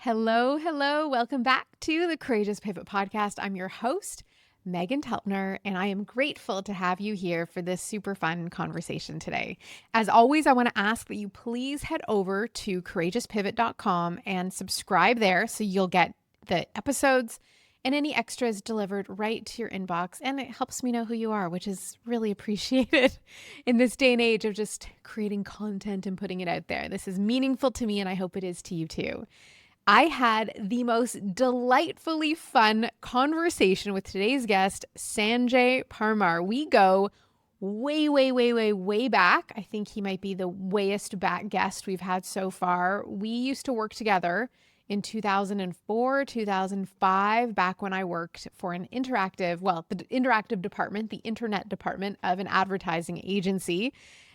Hello, hello. Welcome back to the Courageous Pivot Podcast. I'm your host, Meghan Telpner, and I am grateful to have you here for this super fun conversation today. As always, I want to ask that you please head over to courageouspivot.com and subscribe there so you'll get the episodes and any extras delivered right to your inbox. And it helps me know who you are, which is really appreciated in this day and age of just creating content and putting it out there. This is meaningful to me, and I hope it is to you too. I had the most delightfully fun conversation with today's guest, Sanjay Parmar. We go way back. I think he might be the wayest back guest we've had so far. We used to work together in 2004, 2005, back when I worked for the interactive department, the internet department of an advertising agency.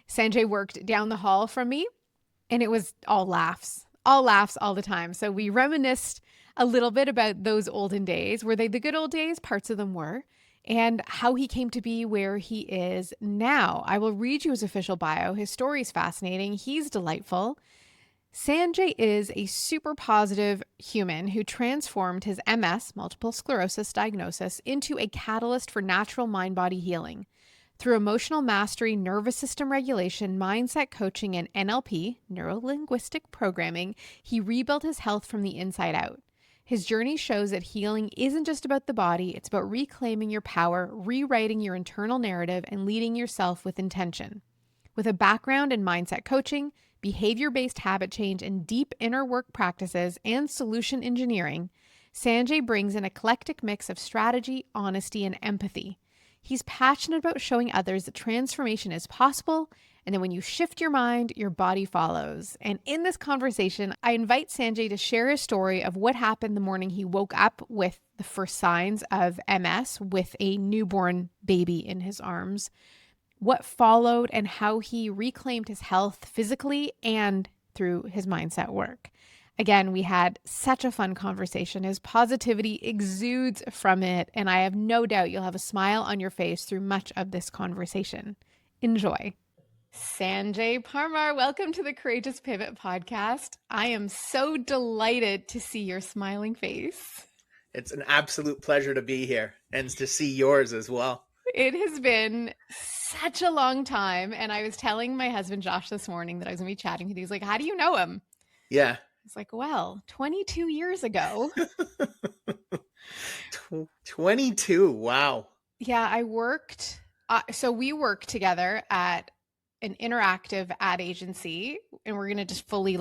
Sanjay worked down the hall from me, and it was all laughs all the time. So we reminisced a little bit about those olden days. Were they the good old days? Parts of them were. And how he came to be where he is now. I will read you his official bio. His story is fascinating. He's delightful. Sanjay is a super positive human who transformed his MS, multiple sclerosis diagnosis, into a catalyst for natural mind-body healing. Through emotional mastery, nervous system regulation, mindset coaching, and NLP, neuro-linguistic programming, he rebuilt his health from the inside out. His journey shows that healing isn't just about the body, it's about reclaiming your power, rewriting your internal narrative, and leading yourself with intention. With a background in mindset coaching, behavior-based habit change, and deep inner work practices and solution engineering, Sanjay brings an eclectic mix of strategy, honesty, and empathy. He's passionate about showing others that transformation is possible, and that when you shift your mind, your body follows. And in this conversation, I invite Sanjay to share his story of what happened the morning he woke up with the first signs of MS with a newborn baby in his arms, what followed, and how he reclaimed his health physically and through his mindset work. Again, we had such a fun conversation. His positivity exudes from it, and I have no doubt you'll have a smile on your face through much of this conversation. Enjoy. Sanjay Parmar, welcome to the Courageous Pivot Podcast. I am so delighted to see your smiling face. It's an absolute pleasure to be here and to see yours as well. It has been such a long time, and I was telling my husband Josh this morning that I was going to be chatting with you. He's like, how do you know him? Yeah. It's like, well, 22 years ago. 22. Wow. Yeah, I worked. So we worked together at an interactive ad agency, and we're going to just fully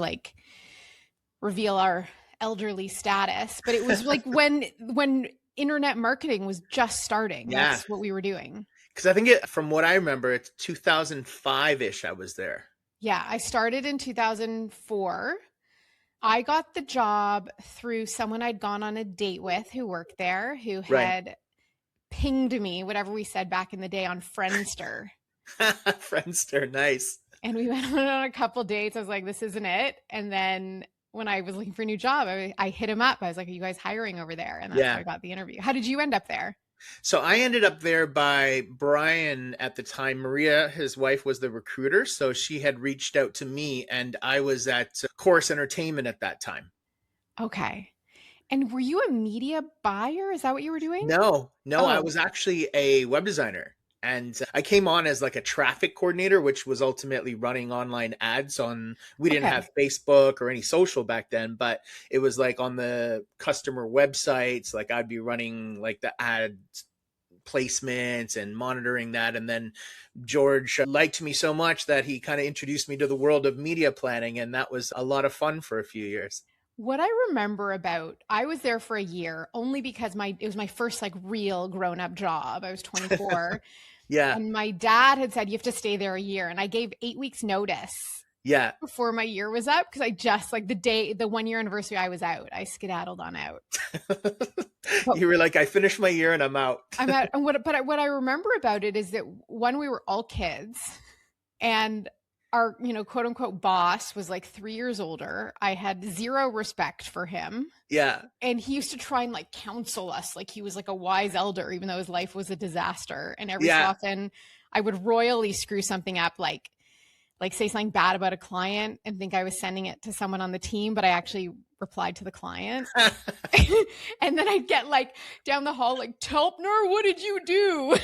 reveal our elderly status. But it was like when internet marketing was just starting. Yeah. That's what we were doing. Because I think from what I remember, it's 2005-ish I was there. Yeah, I started in 2004. I got the job through someone I'd gone on a date with who worked there, who had pinged me, whatever we said back in the day, on Friendster. Friendster, nice. And we went on a couple dates. I was like, this isn't it. And then when I was looking for a new job, I hit him up. I was like, are you guys hiring over there? And that's how I got the interview. How did you end up there? So I ended up there by Brian at the time. Maria, his wife, was the recruiter. So she had reached out to me, and I was at Chorus Entertainment at that time. Okay. And were you a media buyer? Is that what you were doing? No, I was actually a web designer. And I came on as like a traffic coordinator, which was ultimately running online ads on, we didn't have Facebook or any social back then, but it was like on the customer websites, like I'd be running like the ad placements and monitoring that. And then George liked me so much that he kind of introduced me to the world of media planning. And that was a lot of fun for a few years. What I remember I was there for a year only because it was my first real grown-up job. I was 24. Yeah. And my dad had said, you have to stay there a year. And I gave 8 weeks notice. Yeah. Before my year was up, because I just the 1 year anniversary, I was out. I skedaddled on out. You were like, I finished my year and I'm out. I'm out. And what I remember about it is that when we were all kids, and our, quote unquote boss was 3 years older. I had zero respect for him. Yeah. And he used to try and counsel us like he was a wise elder, even though his life was a disaster. And every so often I would royally screw something up, like say something bad about a client and think I was sending it to someone on the team, but I actually replied to the client. And then I'd get like down the hall, like, Telpner, what did you do?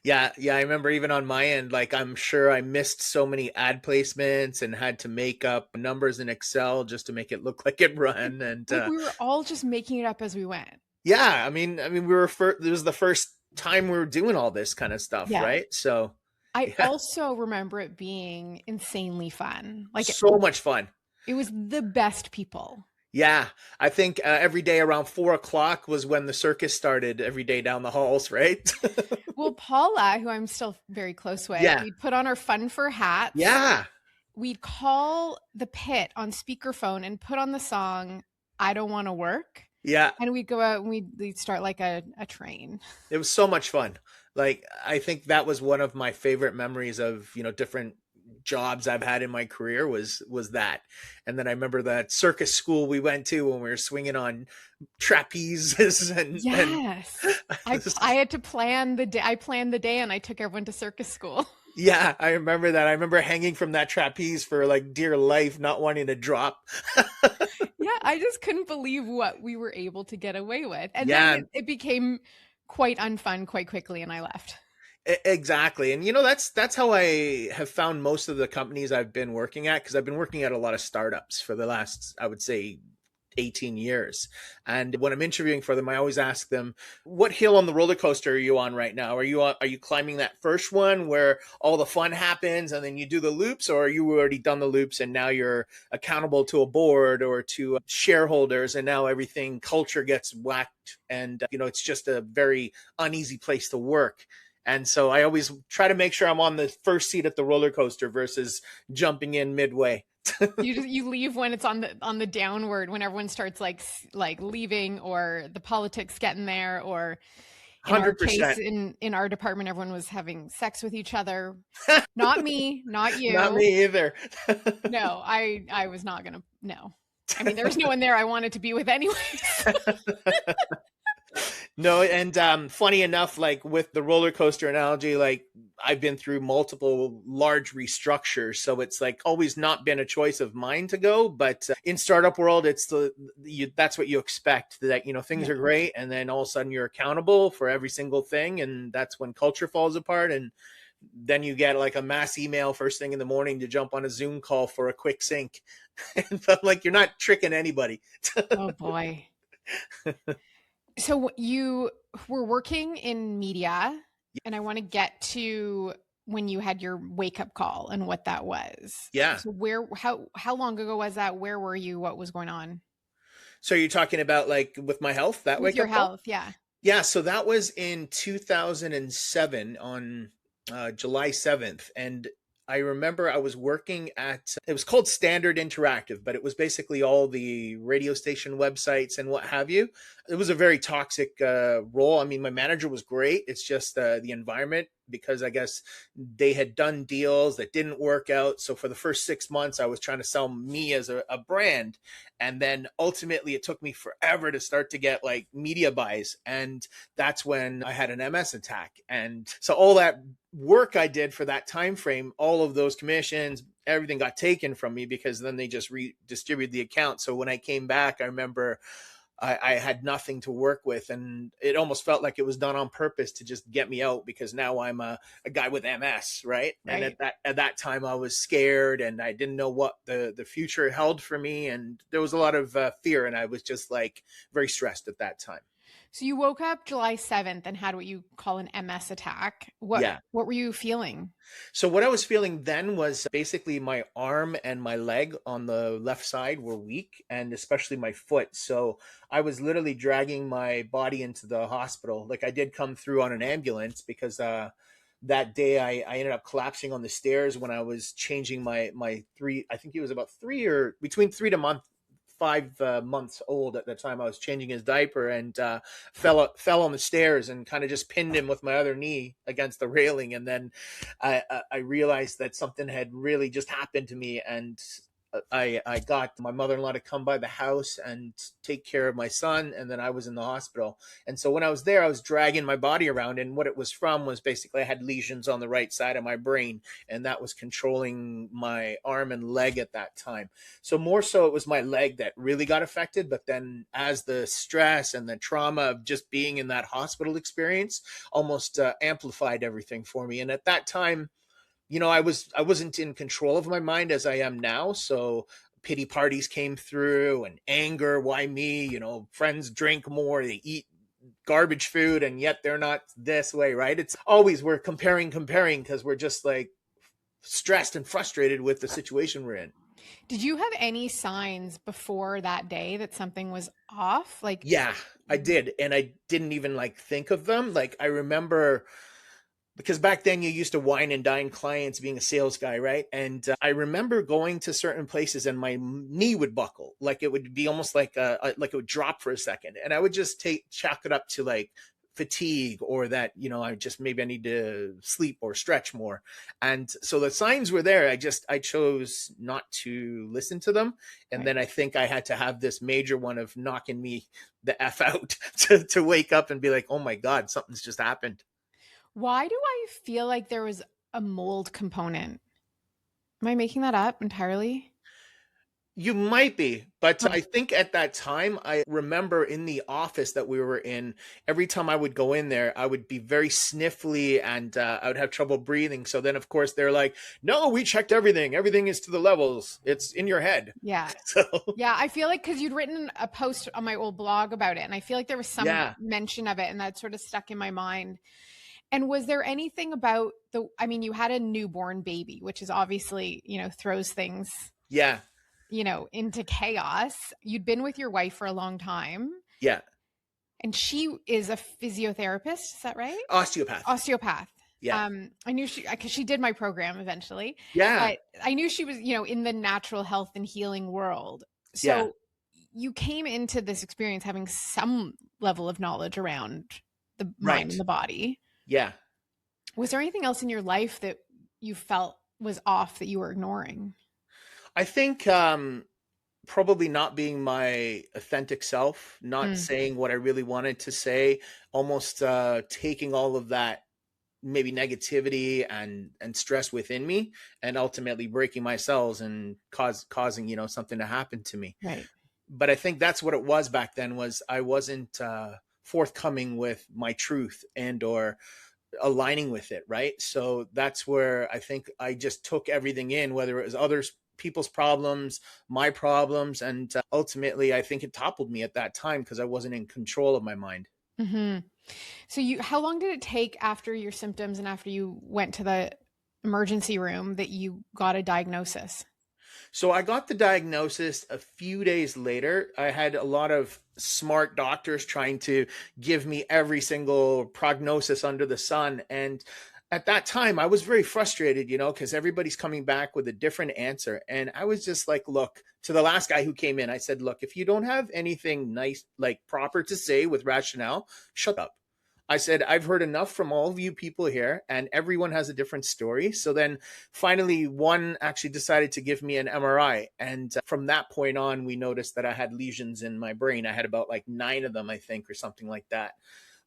Yeah, I remember even on my end, like I'm sure I missed so many ad placements and had to make up numbers in Excel just to make it look like it run. And Like we were all just making it up as we went. yeah, we were it was the first time we were doing all this kind of stuff, Yeah. right? So I yeah, also remember it being insanely fun. Like so much fun. it was the best people. Yeah, I think every day around 4 o'clock was when the circus started. Every day down the halls, right? Well, Paula, who I'm still very close with, Yeah, we'd put on our fun for hats. yeah, We'd call the pit on speakerphone and put on the song "I Don't Want to Work," yeah. and we'd go out and we'd start like a train. It was so much fun. Like I think that was one of my favorite memories of, different jobs I've had in my career was that. And then I remember that circus school we went to when we were swinging on trapezes and Yes, I had to plan the day. I planned the day, and I took everyone to circus school. yeah, I remember that. I remember hanging from that trapeze for like dear life, not wanting to drop. Yeah, I just couldn't believe what we were able to get away with, and then Yeah, it became quite unfun quite quickly, and I left. exactly. And that's how I have found most of the companies I've been working at, because I've been working at a lot of startups for the last, I would say, 18 years. And when I'm interviewing for them, I always ask them, what hill on the roller coaster are you on right now? Are you climbing that first one where all the fun happens and then you do the loops, or are you already done the loops and now you're accountable to a board or to shareholders, and now everything culture gets whacked, and it's just a very uneasy place to work. And so I always try to make sure I'm on the first seat at the roller coaster versus jumping in midway. You leave when it's on the downward, when everyone starts like leaving, or the politics getting there, or in our case 100%. in our department everyone was having sex with each other. Not me, not Not you. me either. No, I was not gonna. No, I mean there was no one there I wanted to be with anyways. No, and funny enough, like with the roller coaster analogy, like I've been through multiple large restructures, so it's like always not been a choice of mine to go. But in startup world, it's that's what you expect, that things Yeah. are great, and then all of a sudden you're accountable for every single thing, and that's when culture falls apart. And then you get like a mass email first thing in the morning to jump on a Zoom call for a quick sync, and like you're not tricking anybody. Oh boy. So you were working in media, and I want to get to when you had your wake up call and what that was. Yeah. So how long ago was that? Where were you? What was going on So you're talking about like with my health, that with wake your up call? health? Yeah. Yeah, so that was in 2007 on July 7th. And I remember I was working at, it was called Standard Interactive, but it was basically all the radio station websites and what have you. It was a very toxic role. I mean, my manager was great. It's just the environment, because I guess they had done deals that didn't work out. So for the first 6 months, I was trying to sell me as a brand. And then ultimately it took me forever to start to get like media buys. And that's when I had an MS attack. And so all that work I did for that time frame, all of those commissions, everything got taken from me, because then they just redistributed the account. So when I came back, I remember I had nothing to work with, and it almost felt like it was done on purpose to just get me out, because now I'm a guy with MS, right? And Right. at that time I was scared, and I didn't know what the future held for me, and there was a lot of fear, and I was just like very stressed at that time. So you woke up July 7th and had what you call an MS attack. What Yeah. what were you feeling? So what I was feeling then was basically my arm and my leg on the left side were weak, and especially my foot. So I was literally dragging my body into the hospital. Like I did come through on an ambulance, because that day I ended up collapsing on the stairs when I was changing my three, I think he was about 5 months old at the time. I was changing his diaper, and fell on the stairs and kind of just pinned him with my other knee against the railing. And then I realized that something had really just happened to me, and I got my mother-in-law to come by the house and take care of my son, and then I was in the hospital. And so when I was there, I was dragging my body around, and what it was from was basically I had lesions on the right side of my brain, and that was controlling my arm and leg at that time. So more so it was my leg that really got affected, but then as the stress and the trauma of just being in that hospital experience almost amplified everything for me. And at that time, I wasn't in control of my mind as I am now. So pity parties came through and anger. Why me? Friends drink more, they eat garbage food, and yet they're not this way, right? It's always we're comparing because we're just like stressed and frustrated with the situation we're in. Did you have any signs before that day that something was off? Like, Yeah, I did. And I didn't even like think of them. Like I remember because back then you used to wine and dine clients being a sales guy, right? And I remember going to certain places and my knee would buckle, like it would be almost like like it would drop for a second, and I would just chalk it up to like fatigue, or that I just maybe I need to sleep or stretch more. And so the signs were there. I chose not to listen to them, and right. then I think I had to have this major one of knocking me the f out to wake up and be like, oh my god, something's just happened. Why do I feel like there was a mold component? Am I making that up entirely? You might be, but Huh. I think at that time, I remember in the office that we were in, every time I would go in there, I would be very sniffly, and I would have trouble breathing. So then, of course, they're like, no, we checked everything. Everything is to the levels. It's in your head. Yeah. So, Yeah, I feel like because you'd written a post on my old blog about it, and I feel like there was some yeah, mention of it, and that sort of stuck in my mind. And was there anything about I mean, you had a newborn baby, which is obviously, throws things, yeah, into chaos. You'd been with your wife for a long time, yeah. and she is a physiotherapist. Is that right? Osteopath. Osteopath. Yeah, I knew because she did my program eventually, yeah, but I knew she was, in the natural health and healing world. yeah. So you came into this experience having some level of knowledge around the mind Right. and the body. Yeah. Was there anything else in your life that you felt was off that you were ignoring? I think probably not being my authentic self, not Mm, saying what I really wanted to say, almost taking all of that maybe negativity and stress within me, and ultimately breaking my cells and causing something to happen to me. right. But I think that's what it was back then, was I wasn't forthcoming with my truth and or aligning with it, right? So that's where I think I just took everything in, whether it was others people's problems, my problems, and ultimately I think it toppled me at that time because I wasn't in control of my mind. Hmm. So how long did it take after your symptoms and after you went to the emergency room that you got a diagnosis? So I got the diagnosis a few days later. I had a lot of smart doctors trying to give me every single prognosis under the sun. And at that time, I was very frustrated, because everybody's coming back with a different answer. And I was just like, look, to the last guy who came in, I said, look, if you don't have anything nice, like proper to say with rationale, shut up. I said, I've heard enough from all of you people here, and everyone has a different story. So then finally, one actually decided to give me an MRI. And from that point on, we noticed that I had lesions in my brain. I had about like 9 of them, I think, or something like that.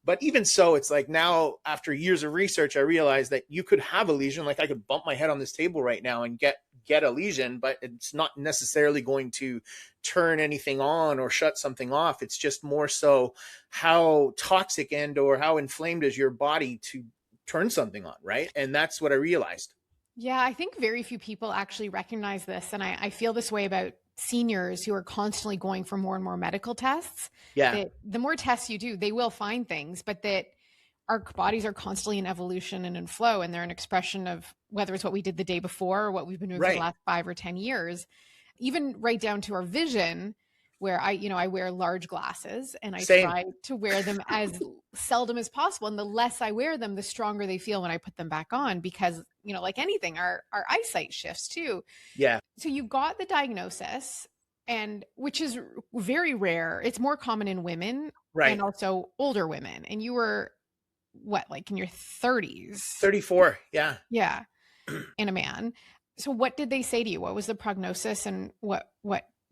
But even so, it's like now, after years of research, I realized that you could have a lesion. Like I could bump my head on this table right now and get a lesion, but it's not necessarily going to turn anything on or shut something off. It's just more so how toxic and or how inflamed is your body to turn something on, right? And that's what I realized. Yeah, I think very few people actually recognize this. And I feel this way about seniors who are constantly going for more and more medical tests. Yeah, That the more tests you do, they will find things, but that our bodies are constantly in evolution and in flow. And they're an expression of whether it's what we did the day before or what we've been doing for the right. last 5 or 10 years, even right down to our vision, where I wear large glasses and I Same. try to wear them as seldom as possible. And the less I wear them, the stronger they feel when I put them back on, because, like anything, our eyesight shifts too. Yeah, So you got the diagnosis, and which is very rare. It's more common in women and right. also older women. And you were what, like in your 30s? 34. Yeah. Yeah, in a man. So what did they say to you? What was the prognosis, and what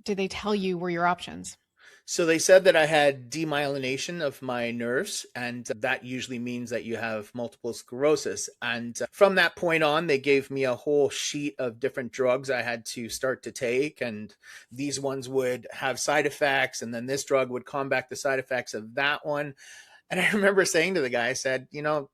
did they tell you were your options? So they said that I had demyelination of my nerves, and that usually means that you have multiple sclerosis. And from that point on, they gave me a whole sheet of different drugs I had to start to take. And these ones would have side effects, and then this drug would combat the side effects of that one. And I remember saying to the guy, I said,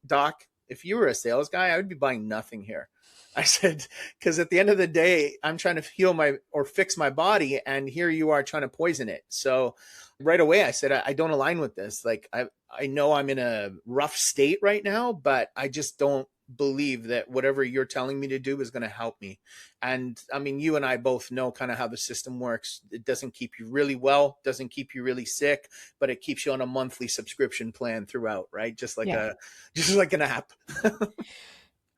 Doc, if you were a sales guy, I would be buying nothing here. I said, because at the end of the day, I'm trying to heal or fix my body, and here you are trying to poison it. So right away, I said, I don't align with this. Like, I know I'm in a rough state right now, but I just don't believe that whatever you're telling me to do is going to help me. And I mean, you and I both know kind of how the system works. It doesn't keep you really well, doesn't keep you really sick, but it keeps you on a monthly subscription plan throughout, right? Just like Yeah. an app.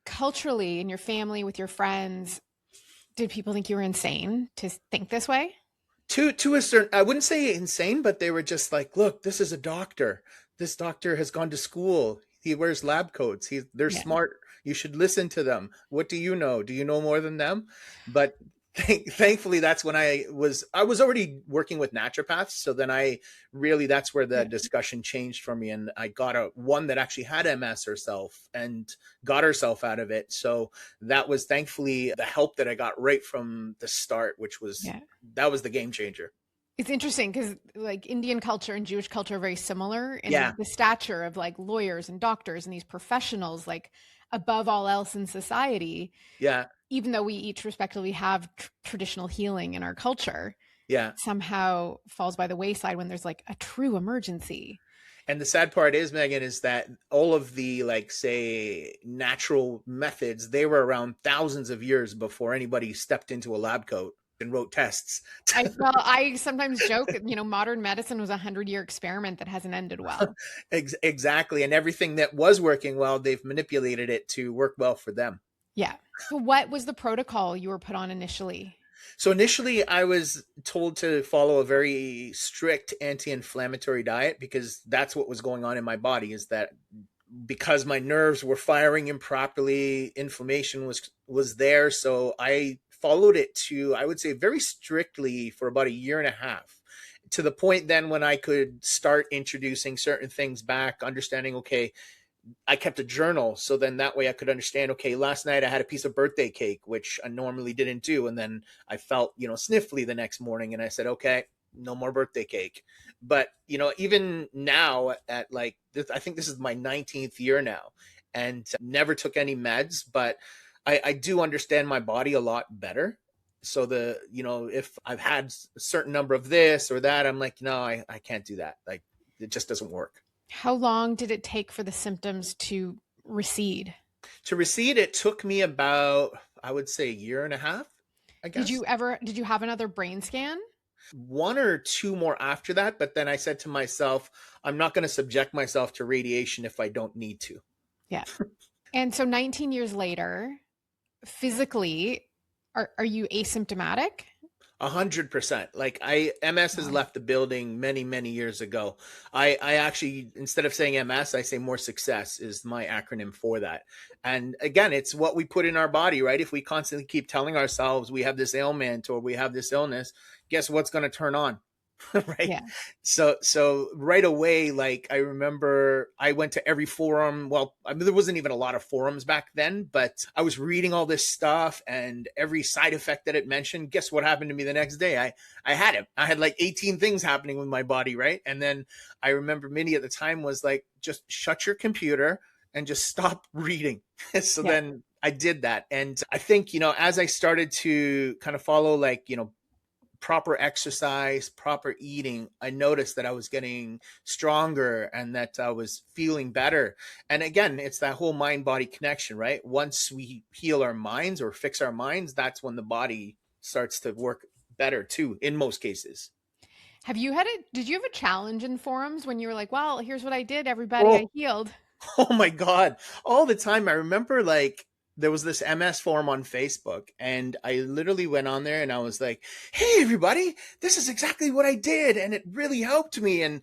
Culturally, in your family, with your friends, did people think you were insane to think this way? To a certain, I wouldn't say insane, but they were just like, look, this is a doctor. This doctor has gone to school. He wears lab coats. They're Yeah. smart. You should listen to them. What do you know? Do you know more than them? But thankfully, that's when I was already working with naturopaths. So then that's where the Yeah. discussion changed for me. And I got one that actually had MS herself and got herself out of it. So that was thankfully the help that I got right from the start, Yeah. that was the game changer. It's interesting because like Indian culture and Jewish culture are very similar in Yeah. the stature of like lawyers and doctors and these professionals, like above all else in society, Yeah. even though we each respectively have traditional healing in our culture, Yeah. somehow falls by the wayside when there's like a true emergency. And the sad part is, Megan, is that all of the, like, say, natural methods, they were around thousands of years before anybody stepped into a lab coat and wrote tests. I sometimes joke, modern medicine was a 100-year experiment that hasn't ended well. Exactly. And everything that was working well, they've manipulated it to work well for them. Yeah. So what was the protocol you were put on initially? So initially, I was told to follow a very strict anti-inflammatory diet because that's what was going on in my body, is that because my nerves were firing improperly, inflammation was there. So I followed it I would say, very strictly for about a year and a half, to the point then when I could start introducing certain things back, understanding, okay, I kept a journal. So then that way I could understand, okay, last night I had a piece of birthday cake, which I normally didn't do. And then I felt, sniffly the next morning, and I said, okay, no more birthday cake. But, even now at like this, I think this is my 19th year now, and never took any meds, but I do understand my body a lot better. So if I've had a certain number of this or that, I'm like, no, I can't do that. Like, it just doesn't work. How long did it take for the symptoms to recede? To recede, it took me about, I would say, a year and a half, I Did guess. you have another brain scan? One or two more after that, but then I said to myself, I'm not going to subject myself to radiation if I don't need to. Yeah. And so 19 years later, physically, are you asymptomatic? 100%. Like, MS has Wow. left the building many, many years ago. I actually, instead of saying MS, I say more success is my acronym for that. And again, it's what we put in our body, right? If we constantly keep telling ourselves we have this ailment or we have this illness, guess what's going to turn on? Right. Yeah. So right away, like, I remember I went to every forum. Well, I mean, there wasn't even a lot of forums back then, but I was reading all this stuff, and every side effect that it mentioned, guess what happened to me the next day? I had it. I had like 18 things happening with my body, right? And then I remember Minnie at the time was like, just shut your computer and just stop reading. So Yeah. then I did that. And I think, as I started to kind of follow, like, proper exercise, proper eating, I noticed that I was getting stronger and that I was feeling better. And again, it's that whole mind body connection, right? Once we heal our minds or fix our minds, that's when the body starts to work better too, in most cases. Did you have a challenge in forums when you were like, well, here's what I did, everybody, I Oh, healed? oh my God. All the time. I remember, like, there was this MS forum on Facebook, and I literally went on there and I was like, hey, everybody, this is exactly what I did. And it really helped me. And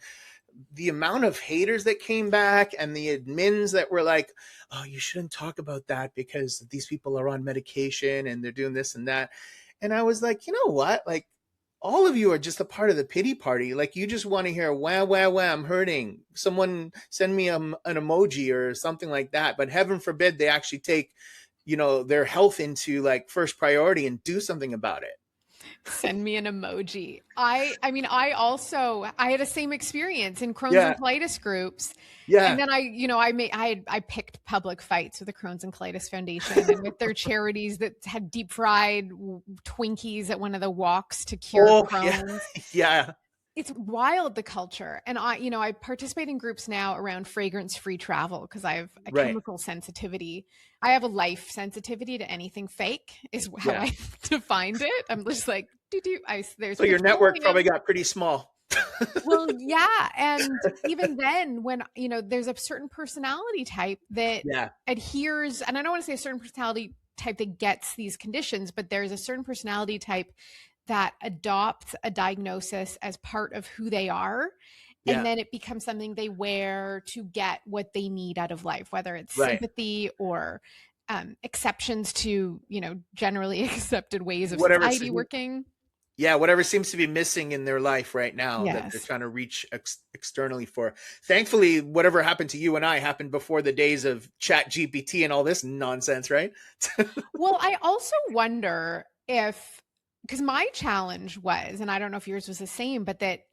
the amount of haters that came back and the admins that were like, oh, you shouldn't talk about that because these people are on medication and they're doing this and that. And I was like, you know what? Like, all of you are just a part of the pity party. Like, you just want to hear, wah, wah, wah, I'm hurting. Someone send me an emoji or something like that. But heaven forbid they actually take, their health into like first priority and do something about it. Send me an emoji. I mean, I had the same experience in Crohn's and Yeah. colitis groups. And Yeah. then I picked public fights with the Crohn's and Colitis Foundation and with their charities that had deep fried Twinkies at one of the walks to cure Oh, yeah. Crohn's. Yeah. It's wild, the culture. And I participate in groups now around fragrance-free travel because I have a Right. chemical sensitivity. I have a life sensitivity to anything fake is how Yeah. I defined it. I'm just like, there's So your network probably petroleum. got pretty small. Well, yeah. And even then, when, there's a certain personality type that Yeah. adheres, and I don't want to say a certain personality type that gets these conditions, but there's a certain personality type that adopts a diagnosis as part of who they are. And Yeah. then it becomes something they wear to get what they need out of life, whether it's Right. sympathy or exceptions to, generally accepted ways of Whatever. society working. Yeah, whatever seems to be missing in their life right now that they're Yes. trying to reach externally for. Thankfully, whatever happened to you and I happened before the days of Chat GPT and all this nonsense, right? Well, I also wonder because my challenge was, and I don't know if yours was the same, but that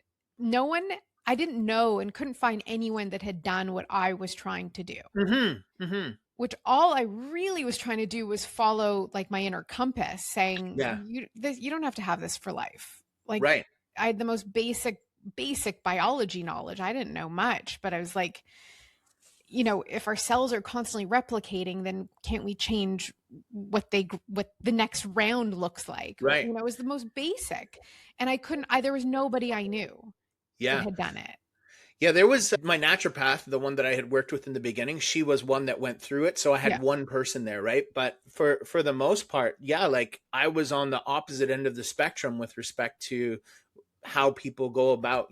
I didn't know and couldn't find anyone that had done what I was trying to do. Mm-hmm. Mm-hmm. Which all I really was trying to do was follow like my inner compass saying, Yeah. you don't have to have this for life. Like, Right. I had the most basic biology knowledge. I didn't know much, but I was like, if our cells are constantly replicating, then can't we change what the next round looks like? Right. It was the most basic. And there was nobody I knew that Yeah. had done it. Yeah, there was my naturopath, the one that I had worked with in the beginning. She was one that went through it. So I had Yeah. one person there, right? But for the most part, yeah, like I was on the opposite end of the spectrum with respect to how people go about,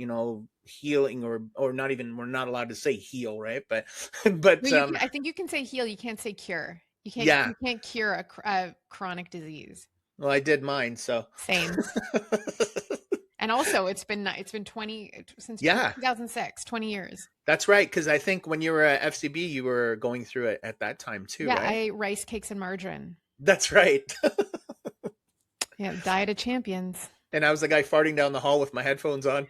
healing or not even, we're not allowed to say heal, right? But I think you can say heal. You can't say cure. Yeah. You can't cure a chronic disease. Well, I did mine, so. Same. And also it's been since Yeah. 2006, 20 years. That's right. Because I think when you were at FCB, you were going through it at that time too, Yeah, right? I ate rice cakes and margarine. That's right. Yeah, diet of champions. And I was the guy farting down the hall with my headphones on.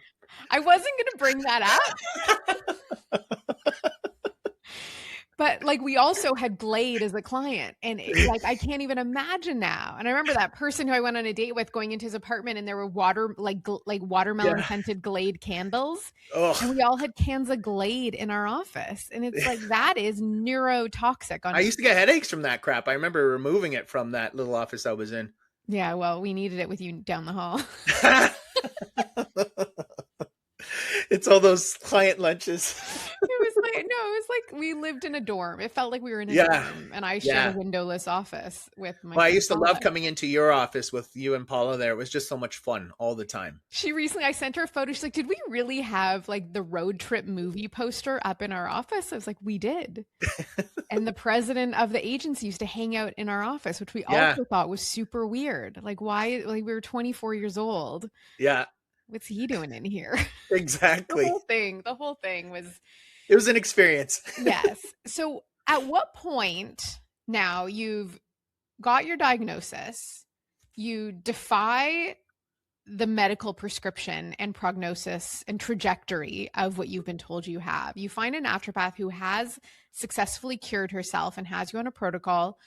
I wasn't going to bring that up. But like we also had Glade as a client, and I can't even imagine now. And I remember that person who I went on a date with going into his apartment, and there were watermelon scented Glade candles, and we all had cans of Glade in our office, and it's like that is neurotoxic. I used to get headaches from that crap. I remember removing it from that little office I was in. Yeah, well, we needed it with you down the hall. It's all those client lunches. It was like we lived in a dorm. It felt like we were in a dorm, and I shared a windowless office with my. Well, I used to love coming into your office with you and Paula there. It was just so much fun all the time. I sent her a photo. She's like, did we really have like the road trip movie poster up in our office? I was like, we did. And the president of the agency used to hang out in our office, which we also thought was super weird. Like, why? Like, we were 24 years old. Yeah. What's he doing in here? Exactly. The whole thing was. It was an experience. Yes. So at what point now you've got your diagnosis, you defy the medical prescription and prognosis and trajectory of what you've been told you have. You find a naturopath who has successfully cured herself and has you on a protocol.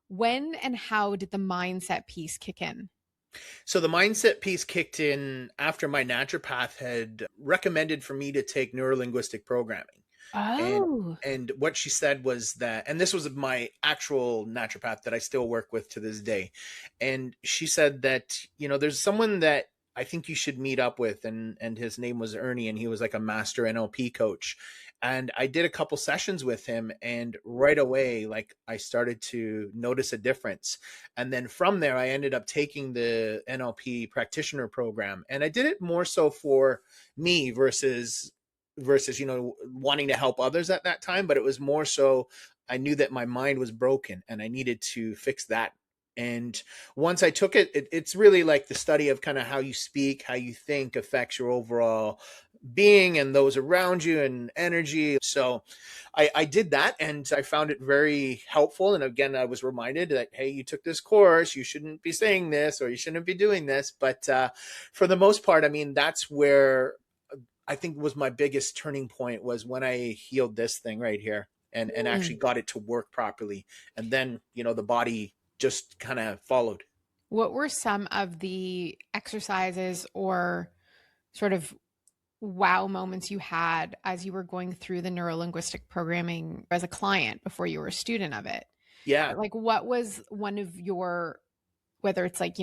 When and how did the mindset piece kick in? So the mindset piece kicked in after my naturopath had recommended for me to take neuro-linguistic programming. Oh. And what she said was that, and this was my actual naturopath that I still work with to this day. And she said that, there's someone that I think you should meet up with. And his name was Ernie, and he was like a master NLP coach. And I did a couple sessions with him, and right away, like I started to notice a difference. And then from there, I ended up taking the NLP practitioner program, and I did it more so for me versus versus, wanting to help others at that time. But it was more so I knew that my mind was broken and I needed to fix that. And once I took it, it's really like the study of kind of how you speak, how you think affects your overall being and those around you and energy. So I did that and I found it very helpful. And again, I was reminded that, hey, you took this course, you shouldn't be saying this or you shouldn't be doing this. But for the most part, I mean, that's where I think was my biggest turning point, was when I healed this thing right here and actually Mm. got it to work properly. And then, the body just kind of followed. What were some of the exercises or sort of wow moments you had as you were going through the neuro-linguistic programming as a client before you were a student of it? Yeah. Like, what was one of your, whether it's like,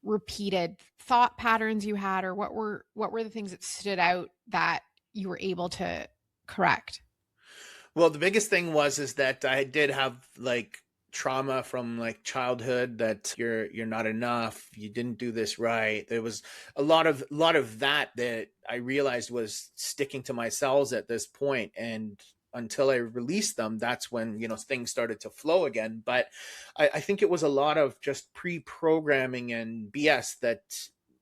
repeated thought patterns you had, or what were the things that stood out that you were able to correct? Well, the biggest thing is that I did have like trauma from like childhood, that you're not enough, you didn't do this right. There was a lot of that I realized was sticking to my cells at this point. And until I released them, that's when, things started to flow again. But I think it was a lot of just pre-programming and BS that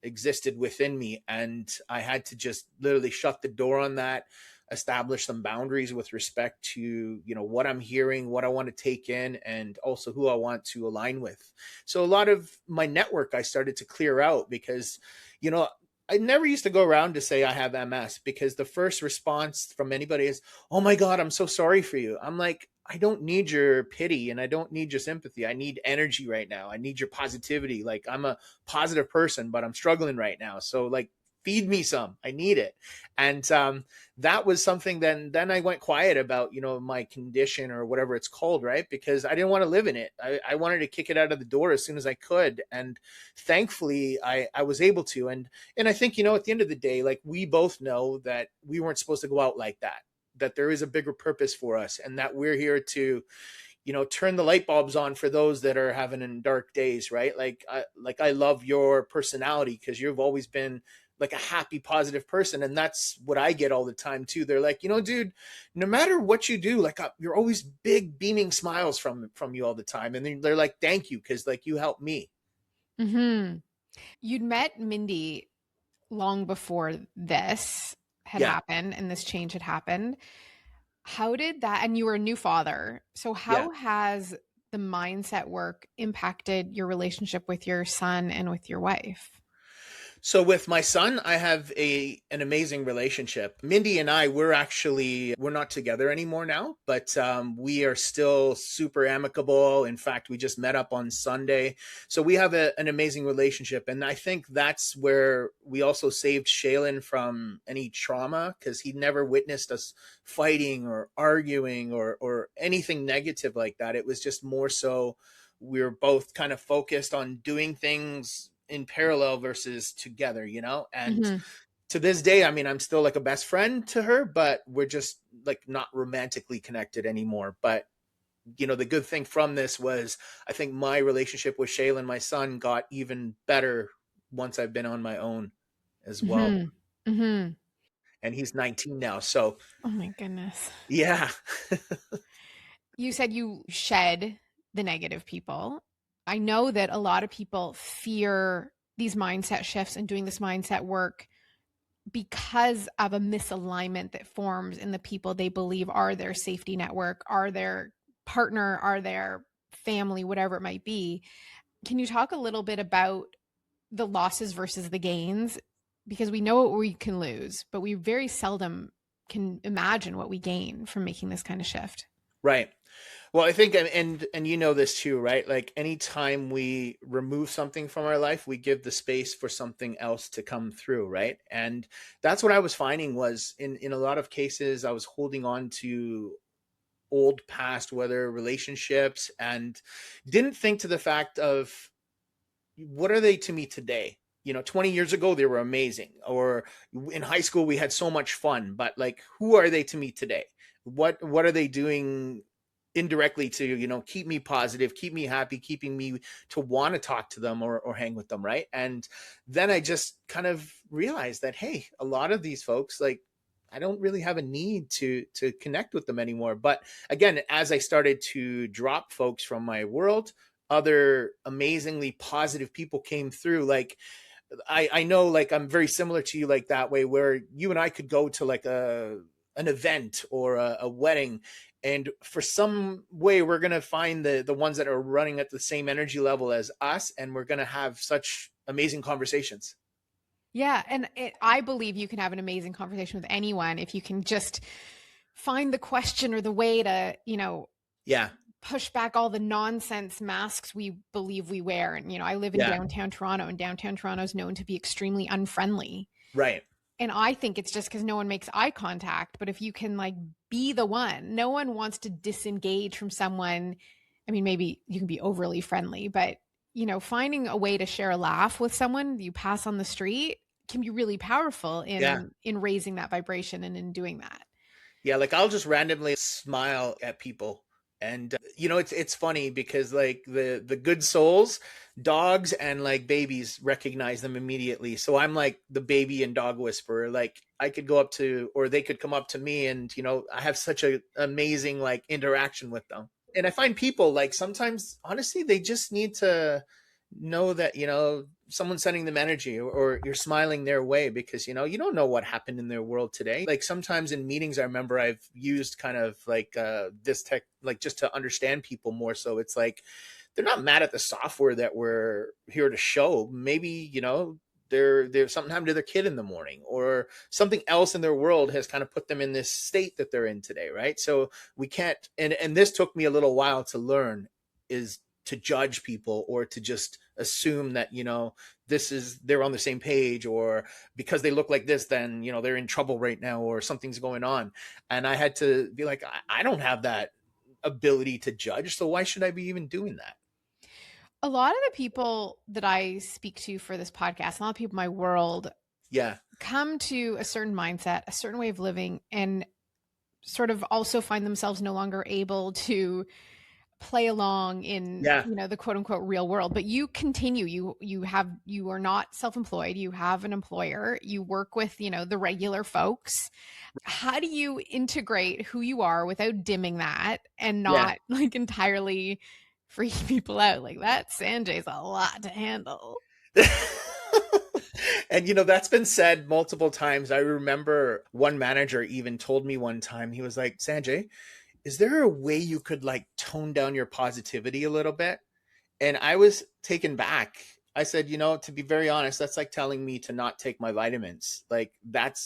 existed within me. And I had to just literally shut the door on that, establish some boundaries with respect to, what I'm hearing, what I want to take in, and also who I want to align with. So a lot of my network I started to clear out because, I never used to go around to say I have MS, because the first response from anybody is, oh my God, I'm so sorry for you. I'm like, I don't need your pity and I don't need your sympathy. I need energy right now. I need your positivity. Like, I'm a positive person, but I'm struggling right now. So like, feed me some. I need it. And that was something. Then I went quiet about, my condition or whatever it's called, right? Because I didn't want to live in it. I wanted to kick it out of the door as soon as I could. And thankfully I was able to. And I think, at the end of the day, like, we both know that we weren't supposed to go out like that there is a bigger purpose for us, and that we're here to, turn the light bulbs on for those that are having in dark days, right? I love your personality, because you've always been like a happy, positive person. And that's what I get all the time too. They're like, dude, no matter what you do, like, you're always big beaming smiles from you all the time. And then they're like, thank you. Cause like, you helped me. Mm-hmm. You'd met Mindy long before this had Yeah. happened and this change had happened. How did that, and you were a new father. So Yeah. how has the mindset work impacted your relationship with your son and with your wife? So with my son, I have an amazing relationship. Mindy and I, we're not together anymore now, but we are still super amicable. In fact, we just met up on Sunday. So we have an amazing relationship. And I think that's where we also saved Shaylin from any trauma, because he never witnessed us fighting or arguing or anything negative like that. It was just more so we were both kind of focused on doing things in parallel versus together, and Mm-hmm. to this day, I mean, I'm still like a best friend to her, but we're just like not romantically connected anymore. But the good thing from this was, I think my relationship with Shaylin, my son, got even better once I've been on my own as well. Mm-hmm. Mm-hmm. And he's 19 now. So Oh my goodness. yeah. You said you shed the negative people. I know that a lot of people fear these mindset shifts and doing this mindset work because of a misalignment that forms in the people they believe are their safety network, are their partner, are their family, whatever it might be. Can you talk a little bit about the losses versus the gains? Because we know what we can lose, but we very seldom can imagine what we gain from making this kind of shift. Right. Well, I think, and you know this too, right? Like, anytime we remove something from our life, we give the space for something else to come through, right? And that's what I was finding was, in a lot of cases, I was holding on to old past, whether relationships, and didn't think to the fact of, what are they to me today? 20 years ago, they were amazing. Or in high school, we had so much fun, but like, who are they to me today? What are they doing indirectly to, keep me positive, keep me happy, keeping me to want to talk to them or hang with them, right? And then I just kind of realized that, hey, a lot of these folks, like, I don't really have a need to connect with them anymore. But again, as I started to drop folks from my world, other amazingly positive people came through. Like I know, like I'm very similar to you like that way, where you and I could go to like an event or a wedding, and for some way we're going to find the ones that are running at the same energy level as us, and we're going to have such amazing conversations. Yeah. And I believe you can have an amazing conversation with anyone if you can just find the question or the way to, Yeah. push back all the nonsense masks we believe we wear. And, I live in Yeah. downtown Toronto, and downtown Toronto is known to be extremely unfriendly. Right. And I think it's just because no one makes eye contact. But if you can like be the one, no one wants to disengage from someone. I mean, maybe you can be overly friendly, but finding a way to share a laugh with someone you pass on the street can be really powerful Yeah. in raising that vibration and in doing that. Yeah, like I'll just randomly smile at people. And it's funny because like the good souls, dogs and like babies recognize them immediately. So I'm like the baby and dog whisperer. Like I could go up to, or they could come up to me, and I have such a amazing like interaction with them. And I find people like sometimes honestly they just need to know that someone's sending them energy, or you're smiling their way, because you don't know what happened in their world today. Like sometimes in meetings I remember I've used kind of like this tech, like just to understand people more. So it's like they're not mad at the software that we're here to show. Maybe there's something happened to their kid in the morning, or something else in their world has kind of put them in this state that they're in today, right? So we can't, and this took me a little while to learn, is to judge people, or to just assume that they're on the same page, or because they look like this, then they're in trouble right now, or something's going on. And I had to be like, I don't have that ability to judge, so why should I be even doing that? A lot of the people that I speak to for this podcast, a lot of people in my world, Yeah. come to a certain mindset, a certain way of living, and sort of also find themselves no longer able to play along in Yeah. the quote unquote real world. But you continue, you are not self-employed, you have an employer, you work with the regular folks. How do you integrate who you are without dimming that, and Yeah. not like entirely freak people out? Like that Sanjay's a lot to handle. And that's been said multiple times. I remember one manager even told me one time, he was like, Sanjay, is there a way you could like tone down your positivity a little bit? And I was taken back. I said, to be very honest, that's like telling me to not take my vitamins. Like that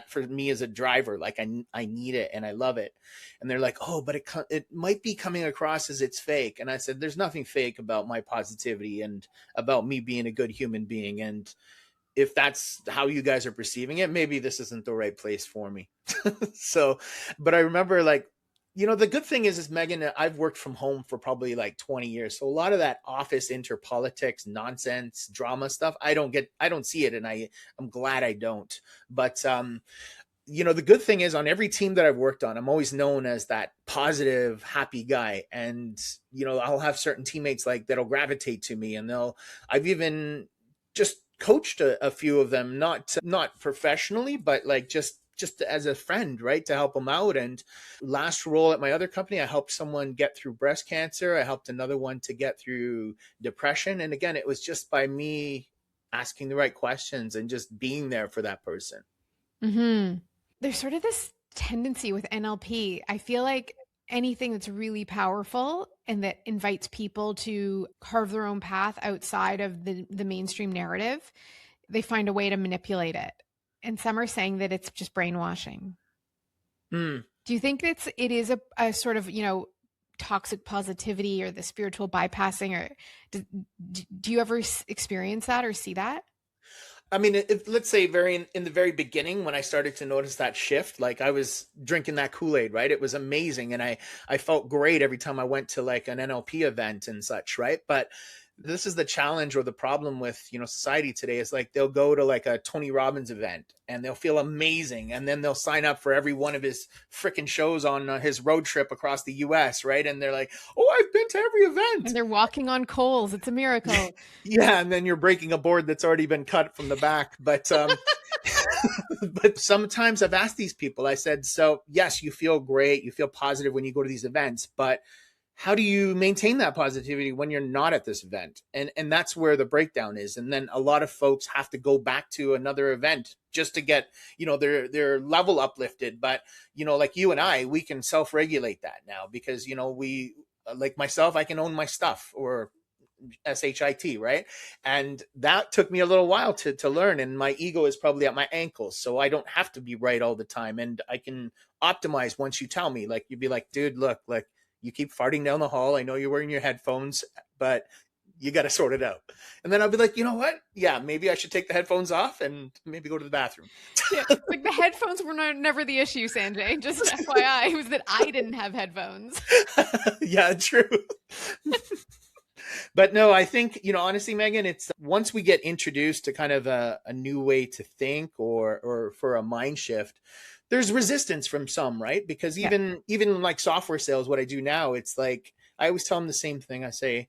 for me is a driver. Like I need it and I love it. And they're like, oh, but it might be coming across as it's fake. And I said, there's nothing fake about my positivity and about me being a good human being. And if that's how you guys are perceiving it, maybe this isn't the right place for me. So, but I remember like, the good thing is Meghan, I've worked from home for probably like 20 years. So a lot of that office interpolitics, nonsense, drama stuff, I don't see it. And I'm glad I don't. But, the good thing is on every team that I've worked on, I'm always known as that positive, happy guy. And, I'll have certain teammates like that'll gravitate to me, and I've even just coached a few of them, not professionally, but like just as a friend, right, to help them out. And last role at my other company, I helped someone get through breast cancer. I helped another one to get through depression. And again, it was just by me asking the right questions and just being there for that person. Mm-hmm. There's sort of this tendency with NLP. I feel like anything that's really powerful and that invites people to carve their own path outside of the mainstream narrative, they find a way to manipulate it. And some are saying that it's just brainwashing. Do you think it is a sort of, toxic positivity, or the spiritual bypassing, or do you ever experience that or see that? I mean, let's say in the very beginning, when I started to notice that shift, like I was drinking that Kool-Aid, right? It was amazing. And I felt great every time I went to like an NLP event and such, right? But this is the challenge or the problem with, society today, is like they'll go to like a Tony Robbins event and they'll feel amazing. And then they'll sign up for every one of his freaking shows on his road trip across the US, right? And they're like, oh, I've been to every event. And they're walking on coals. It's a miracle. Yeah. And then you're breaking a board that's already been cut from the back. But But sometimes I've asked these people, I said, so yes, you feel great, you feel positive when you go to these events, but how do you maintain that positivity when you're not at this event? And that's where the breakdown is. And then a lot of folks have to go back to another event just to get, their level uplifted. But, like you and I, we can self-regulate that now because, we, like myself, I can own my stuff, or SHIT, right? And that took me a little while to learn. And my ego is probably at my ankles. So I don't have to be right all the time. And I can optimize once you tell me, like, you'd be like, dude, look, like, you keep farting down the hall. I know you're wearing your headphones, but you got to sort it out. And then I'll be like, you know what? Yeah, maybe I should take the headphones off and maybe go to the bathroom. Yeah, like the headphones were never the issue, Sanjay. Just FYI, it was that I didn't have headphones. Yeah, true. But no, I think, honestly, Megan, it's once we get introduced to kind of a new way to think, or for a mind shift, there's resistance from some, right? Because Yeah. even like software sales, what I do now, it's like, I always tell them the same thing. I say,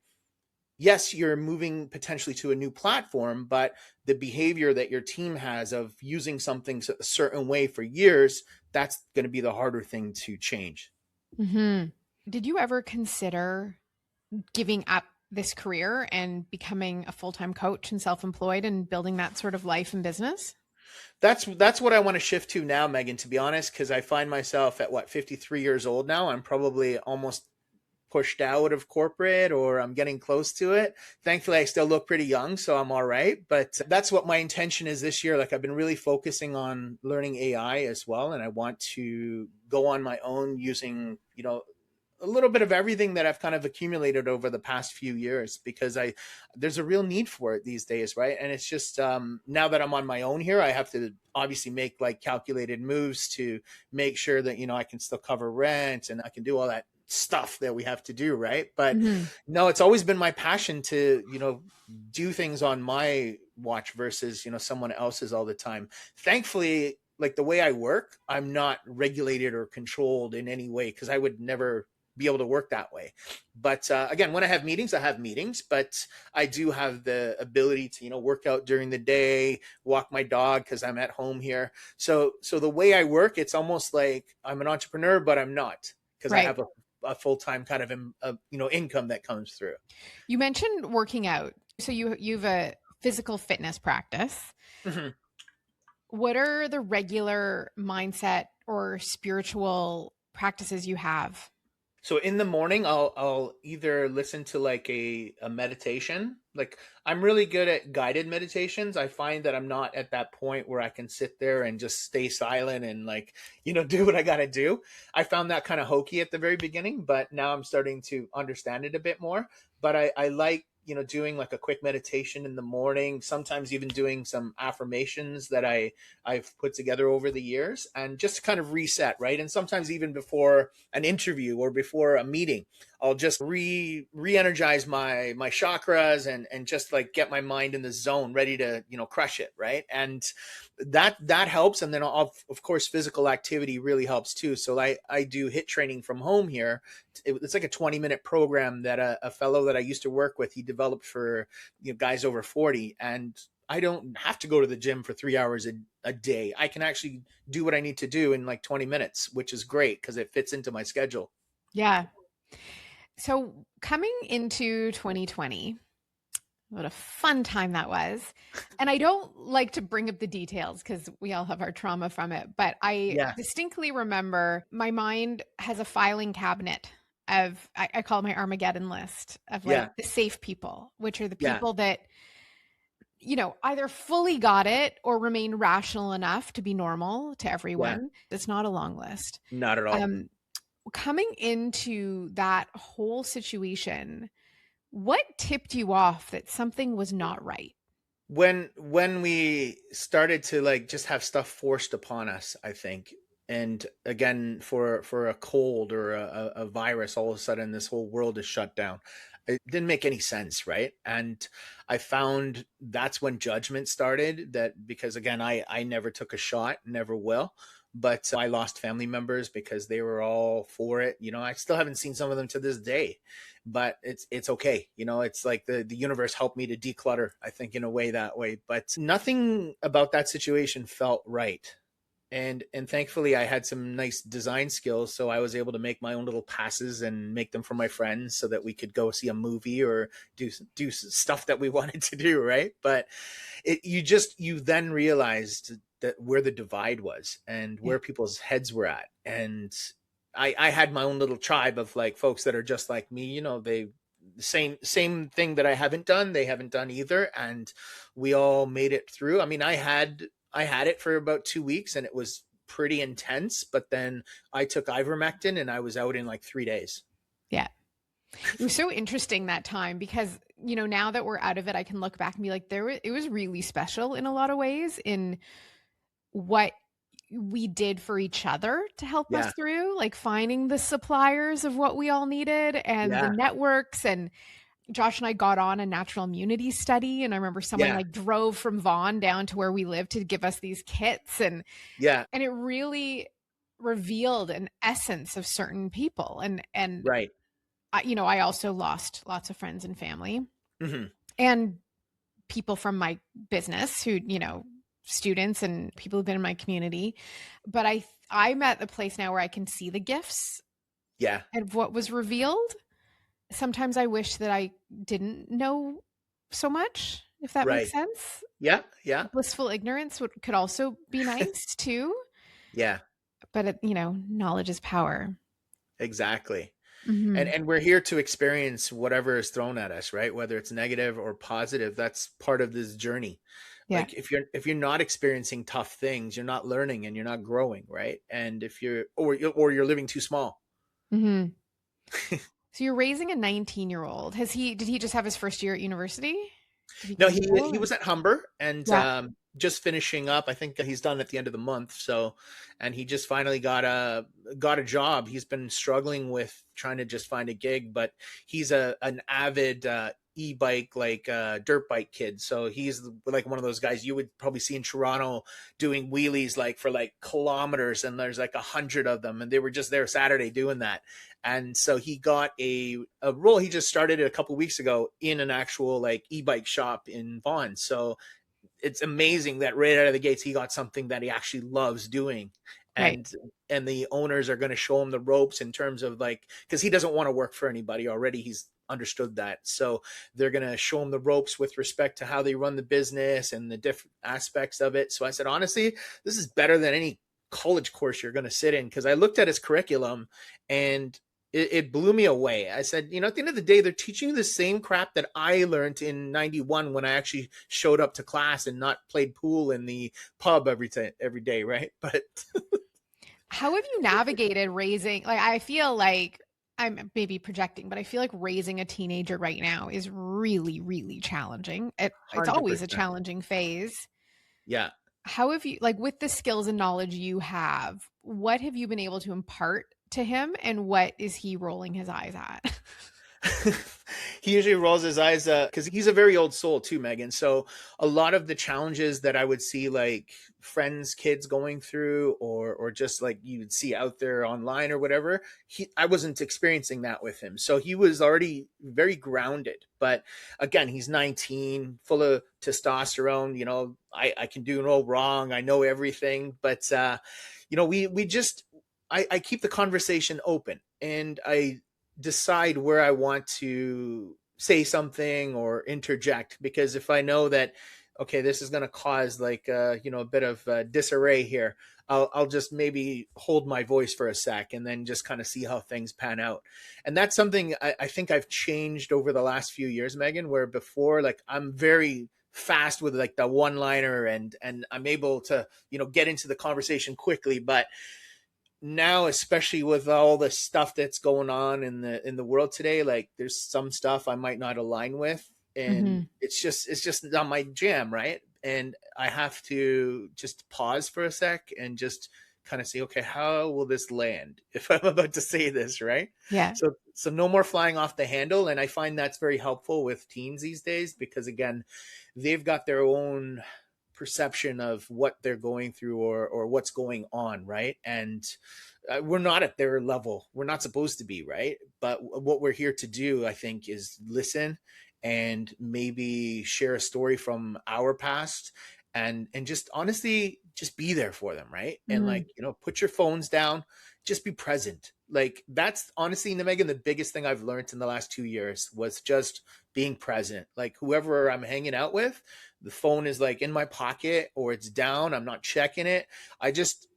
yes, you're moving potentially to a new platform, but the behavior that your team has of using something a certain way for years, that's going to be the harder thing to change. Mm-hmm. Did you ever consider giving up this career and becoming a full-time coach and self-employed and building that sort of life and business? That's what I want to shift to now, Megan, to be honest, because I find myself at 53 years old now. I'm probably almost pushed out of corporate, or I'm getting close to it. Thankfully, I still look pretty young, so I'm all right. But that's what my intention is this year. Like, I've been really focusing on learning AI as well. And I want to go on my own using, a little bit of everything that I've kind of accumulated over the past few years, because there's a real need for it these days, right? And it's just now that I'm on my own here, I have to obviously make like calculated moves to make sure that I can still cover rent and I can do all that stuff that we have to do, right? But Mm-hmm. no, it's always been my passion to do things on my watch versus someone else's all the time. Thankfully, like the way I work, I'm not regulated or controlled in any way, because I would never be able to work that way. But again, when I have meetings, but I do have the ability to, work out during the day, walk my dog because I'm at home here. So the way I work, it's almost like I'm an entrepreneur, but I'm not, because I Right. have a full-time kind of, income that comes through. You mentioned working out. So you've a physical fitness practice. Mm-hmm. What are the regular mindset or spiritual practices you have? So in the morning, I'll either listen to like a meditation. Like, I'm really good at guided meditations. I find that I'm not at that point where I can sit there and just stay silent and like, do what I got to do. I found that kind of hokey at the very beginning, but now I'm starting to understand it a bit more. But I like, doing like a quick meditation in the morning, sometimes even doing some affirmations that I've put together over the years, and just to kind of reset, right? And sometimes even before an interview or before a meeting, I'll just re-energize my chakras, and just like get my mind in the zone, ready to crush it, right? And that helps. And then of course physical activity really helps too. So I do HIIT training from home here. It's like a 20-minute program that a fellow that I used to work with, he developed for guys over 40, and I don't have to go to the gym for 3 hours a day. I can actually do what I need to do in like 20 minutes, which is great because it fits into my schedule. Yeah. So coming into 2020, what a fun time that was. And I don't like to bring up the details because we all have our trauma from it, but I Yeah. distinctly remember my mind has a filing cabinet of, I call it my Armageddon list of like Yeah. the safe people, which are the Yeah. people that, either fully got it or remain rational enough to be normal to Yeah. everyone. It's not a long list. Not at all. Um, Coming into that whole situation, what tipped you off that something was not right? When we started to like just have stuff forced upon us, I think. And again, for a cold or a virus, all of a sudden this whole world is shut down. It didn't make any sense, right? And I found that's when judgment started, that because again, I never took a shot, never will. but I lost family members because they were all for it. I still haven't seen some of them to this day, but it's okay. It's like the universe helped me to declutter, I think, in a way that way. But nothing about that situation felt right. And thankfully I had some nice design skills, so I was able to make my own little passes and make them for my friends so that we could go see a movie or do stuff that we wanted to do, right? But you then realized that where the divide was and Yeah. where people's heads were at. And I had my own little tribe of like folks that are just like me, they same thing that I haven't done, they haven't done either, and we all made it through. I mean, I had it for about 2 weeks and it was pretty intense, but then I took ivermectin and I was out in like 3 days. Yeah. It was so interesting that time because, now that we're out of it, I can look back and be like, it was really special in a lot of ways in what we did for each other to help us Yeah. through, like finding the suppliers of what we all needed and the Yeah. networks. And Josh and I got on a natural immunity study. And I remember someone Yeah. like drove from Vaughan down to where we live to give us these kits. Yeah. And it really revealed an essence of certain people. And Right. I also lost lots of friends and family Hmm. and people from my business who, students and people who've been in my community. But I'm at the place now where I can see the gifts Yeah. and what was revealed. Sometimes I wish that I didn't know so much, if that makes Right. sense. Yeah. Yeah. Blissful ignorance could also be nice too. Yeah. But, knowledge is power. Exactly. And Mm-hmm. and we're here to experience whatever is thrown at us, right? Whether it's negative or positive, that's part of this journey. Yeah. Like if you're not experiencing tough things, you're not learning and you're not growing, right? And if you're living too small. Mm-hmm. So you're raising a 19-year-old. Did he just have his first year at university? Did he go No, to school he was at Humber and Yeah. just finishing up. I think he's done at the end of the month. So, and he just finally got a job. He's been struggling with trying to just find a gig, but he's an avid e-bike, like dirt bike kid. So he's like one of those guys you would probably see in Toronto doing wheelies like for like kilometers, and there's like 100 of them, and they were just there Saturday doing that. And so he got a role. He just started it a couple of weeks ago in an actual like e-bike shop in Vaughan. So it's amazing that right out of the gates he got something that he actually loves doing. Right. And the owners are going to show him the ropes in terms of like, because he doesn't want to work for anybody already. He's understood that. So they're going to show him the ropes with respect to how they run the business and the different aspects of it. So I said, honestly, this is better than any college course you're going to sit in, because I looked at his curriculum and it blew me away. I said, at the end of the day, they're teaching you the same crap that I learned in 91 when I actually showed up to class and not played pool in the pub every day, right? But How have you navigated raising, like, I feel like I'm maybe projecting, but I feel like raising a teenager right now is really, really challenging. It's always a 100%. challenging phase. Yeah. How have you, like, with the skills and knowledge you have, what have you been able to impart to him and what is he rolling his eyes at? He usually rolls his eyes because he's a very old soul too, Megan. So a lot of the challenges that I would see like friends, kids going through, or just like you would see out there online or whatever, I wasn't experiencing that with him. So he was already very grounded. But again, he's 19, full of testosterone. I can do no wrong. I know everything. But we just I keep the conversation open, and I decide where I want to say something or interject, because if I know that, okay, this is going to cause like, a bit of disarray here, I'll just maybe hold my voice for a sec and then just kind of see how things pan out. And that's something I think I've changed over the last few years, Megan, where before, like, I'm very fast with like the one liner and I'm able to, get into the conversation quickly. But now, especially with all the stuff that's going on in the world today, like there's some stuff I might not align with, and Mhm. it's just not my jam, right? And I have to just pause for a sec and just kind of say, okay, how will this land if I'm about to say this, right? Yeah. So no more flying off the handle. And I find that's very helpful with teens these days, because again, they've got their own perception of what they're going through or what's going on, right? And we're not at their level. We're not supposed to be, right? But what we're here to do, I think, is listen and maybe share a story from our past and just honestly just be there for them, right? And Mm. like, put your phones down, just be present. Like that's honestly, Megan, the biggest thing I've learned in the last 2 years was just being present. Like whoever I'm hanging out with, the phone is like in my pocket or it's down, I'm not checking it. I just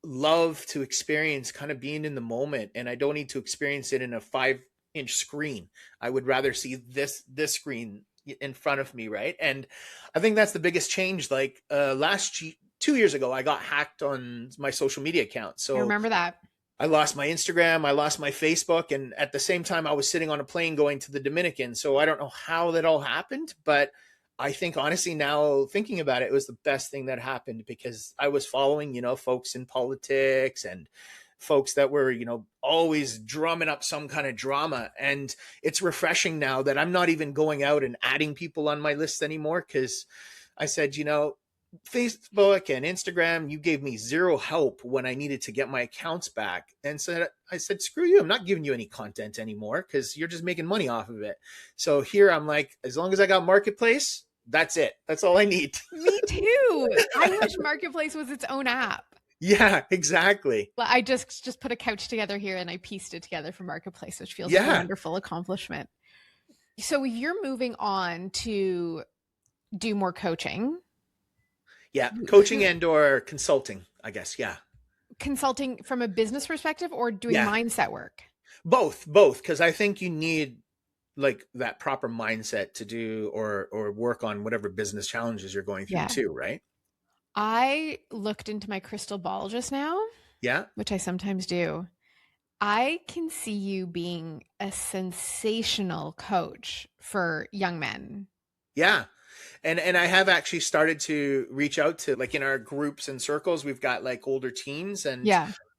love to experience kind of being in the moment, and I don't need to experience it in a 5-inch screen. I would rather see this screen in front of me, right? And I think that's the biggest change. Like 2 years ago, I got hacked on my social media account. I So remember that. I lost my Instagram, I lost my Facebook, and at the same time, I was sitting on a plane going to the Dominican. So I don't know how that all happened, but I think honestly, now thinking about it, it was the best thing that happened because I was following, folks in politics and folks that were, always drumming up some kind of drama. And it's refreshing now that I'm not even going out and adding people on my list anymore because I said, Facebook and Instagram, you gave me zero help when I needed to get my accounts back. And so I said, screw you. I'm not giving you any content anymore because you're just making money off of it. So here I'm like, as long as I got Marketplace, that's it. That's all I need. Me too. I wish Marketplace was its own app. Yeah, exactly. Well, I just put a couch together here and I pieced it together for Marketplace, which feels like a wonderful accomplishment. So you're moving on to do more coaching. Yeah, coaching and or consulting, I guess. Yeah. Consulting from a business perspective or doing mindset work? Both, because I think you need like that proper mindset to do or work on whatever business challenges you're going through too, right? I looked into my crystal ball just now. Yeah. Which I sometimes do. I can see you being a sensational coach for young men. Yeah. And I have actually started to reach out to, like, in our groups and circles, we've got like older teens and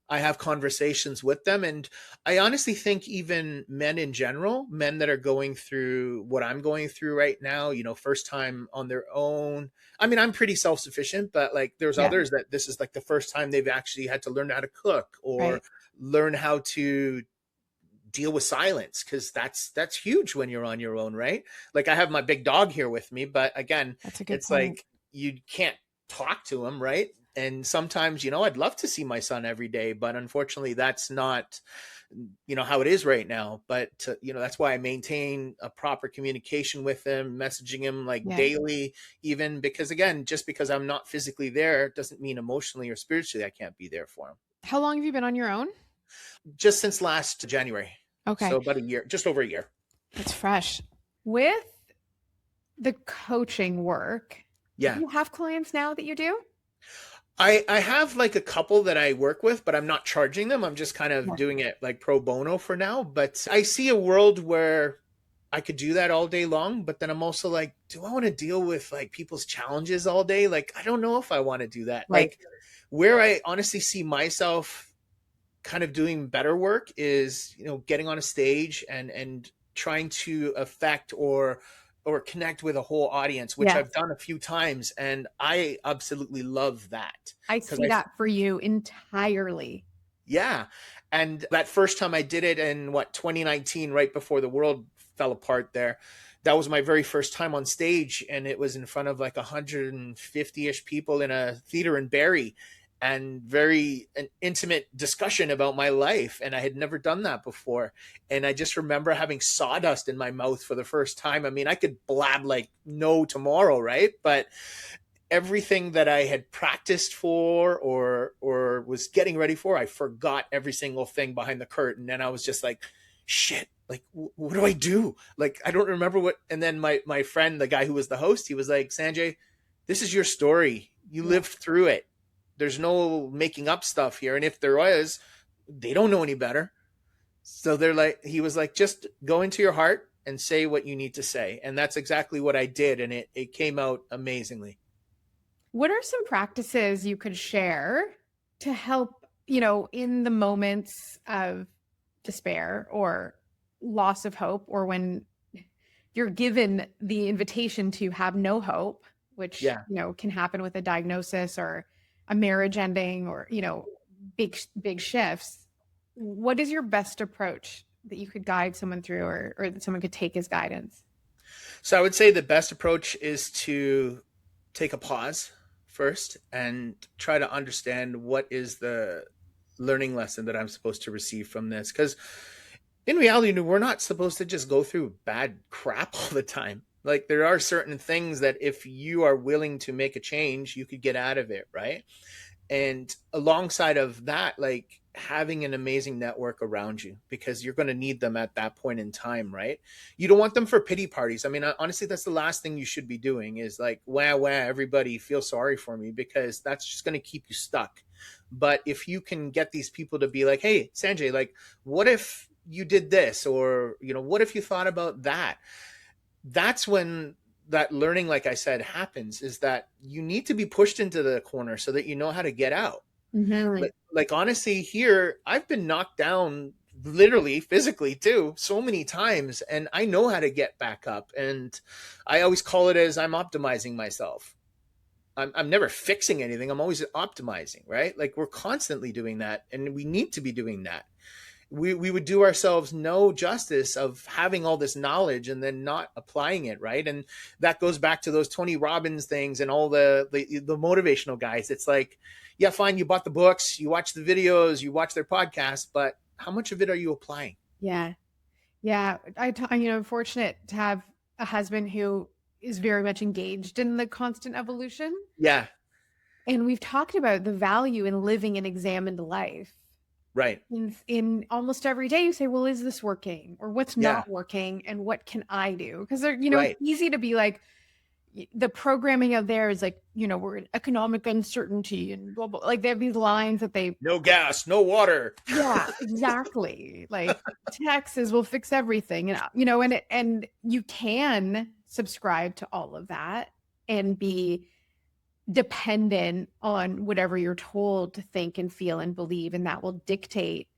I have conversations with them. And I honestly think even men in general, men that are going through what I'm going through right now, first time on their own. I mean, I'm pretty self-sufficient, but like there's others that this is like the first time they've actually had to learn how to cook or learn how to deal with silence, because that's huge when you're on your own, right? Like I have my big dog here with me, but again, it's point. Like you can't talk to him, right? And sometimes, I'd love to see my son every day, but unfortunately that's not, how it is right now. But, that's why I maintain a proper communication with him, messaging him like daily, even because again, just because I'm not physically there doesn't mean emotionally or spiritually I can't be there for him. How long have you been on your own? Just since last January. Okay. So about a year, just over a year. That's fresh. With the coaching work, do you have clients now that you do? I have like a couple that I work with, but I'm not charging them. I'm just kind of doing it like pro bono for now. But I see a world where I could do that all day long. But then I'm also like, do I want to deal with like people's challenges all day? Like, I don't know if I want to do that. Like where I honestly see myself kind of doing better work is, getting on a stage and trying to affect or connect with a whole audience, which I've done a few times. And I absolutely love that. I see that for you entirely. Yeah. And that first time I did it in 2019, right before the world fell apart there, that was my very first time on stage. And it was in front of like 150-ish people in a theater in Barrie, and an intimate discussion about my life. And I had never done that before. And I just remember having sawdust in my mouth for the first time. I mean, I could blab like no tomorrow, right? But everything that I had practiced for or was getting ready for, I forgot every single thing behind the curtain. And I was just like, shit, like, what do I do? Like, I don't remember what. And then my friend, the guy who was the host, he was like, Sanjay, this is your story. You lived through it. There's no making up stuff here. And if there was, they don't know any better. So he was like, just go into your heart and say what you need to say. And that's exactly what I did. And it came out amazingly. What are some practices you could share to help, in the moments of despair or loss of hope, or when you're given the invitation to have no hope, which, Yeah. can happen with a diagnosis or a marriage ending or, big shifts. What is your best approach that you could guide someone through or that someone could take as guidance? So I would say the best approach is to take a pause first and try to understand what is the learning lesson that I'm supposed to receive from this. Because in reality, we're not supposed to just go through bad crap all the time. Like there are certain things that if you are willing to make a change, you could get out of it, right? And alongside of that, like having an amazing network around you because you're going to need them at that point in time, right? You don't want them for pity parties. I mean, honestly, that's the last thing you should be doing is like, wah, everybody feel sorry for me, because that's just going to keep you stuck. But if you can get these people to be like, hey, Sanjay, like, what if you did this? Or, what if you thought about that? That's when that learning, like I said, happens, is that you need to be pushed into the corner so that you know how to get out. Mm-hmm. Like honestly, here, I've been knocked down literally physically too so many times, and I know how to get back up. And I always call it as I'm optimizing myself. I'm never fixing anything. I'm always optimizing, right? Like we're constantly doing that, and we need to be doing that. We would do ourselves no justice of having all this knowledge and then not applying it, right? And that goes back to those Tony Robbins things and all the motivational guys. It's like, yeah, fine, you bought the books, you watch the videos, you watch their podcasts, but how much of it are you applying? Yeah. Yeah. I'm fortunate to have a husband who is very much engaged in the constant evolution. Yeah, And we've talked about the value in living an examined life. right. In almost every day, you say, well, is this working? Or what's Yeah, not working? And what can I do? Because it's right. easy to be like, the programming out there is like, we're in economic uncertainty and blah, blah. Like they have these lines that they, No gas, no water. yeah, exactly. Like taxes will fix everything. And, and you can subscribe to all of that and be dependent on whatever you're told to think and feel and believe, and that will dictate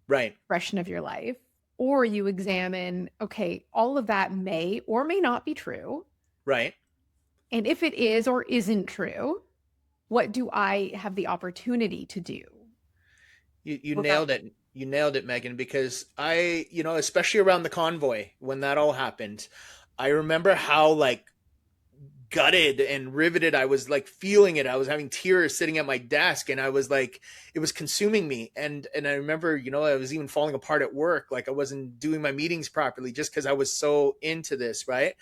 Right, expression of your life. Or you examine, okay, all of that may or may not be true. right. And if it is or isn't true, what do I have the opportunity to do? You Without, nailed it. You nailed it, Megan, because especially around the convoy when that all happened, I remember how like gutted and riveted I was, like feeling it. I was having tears sitting at my desk, and I was like, it was consuming me. And I remember, I was even falling apart at work. Like I wasn't doing my meetings properly just because I was so into this, right?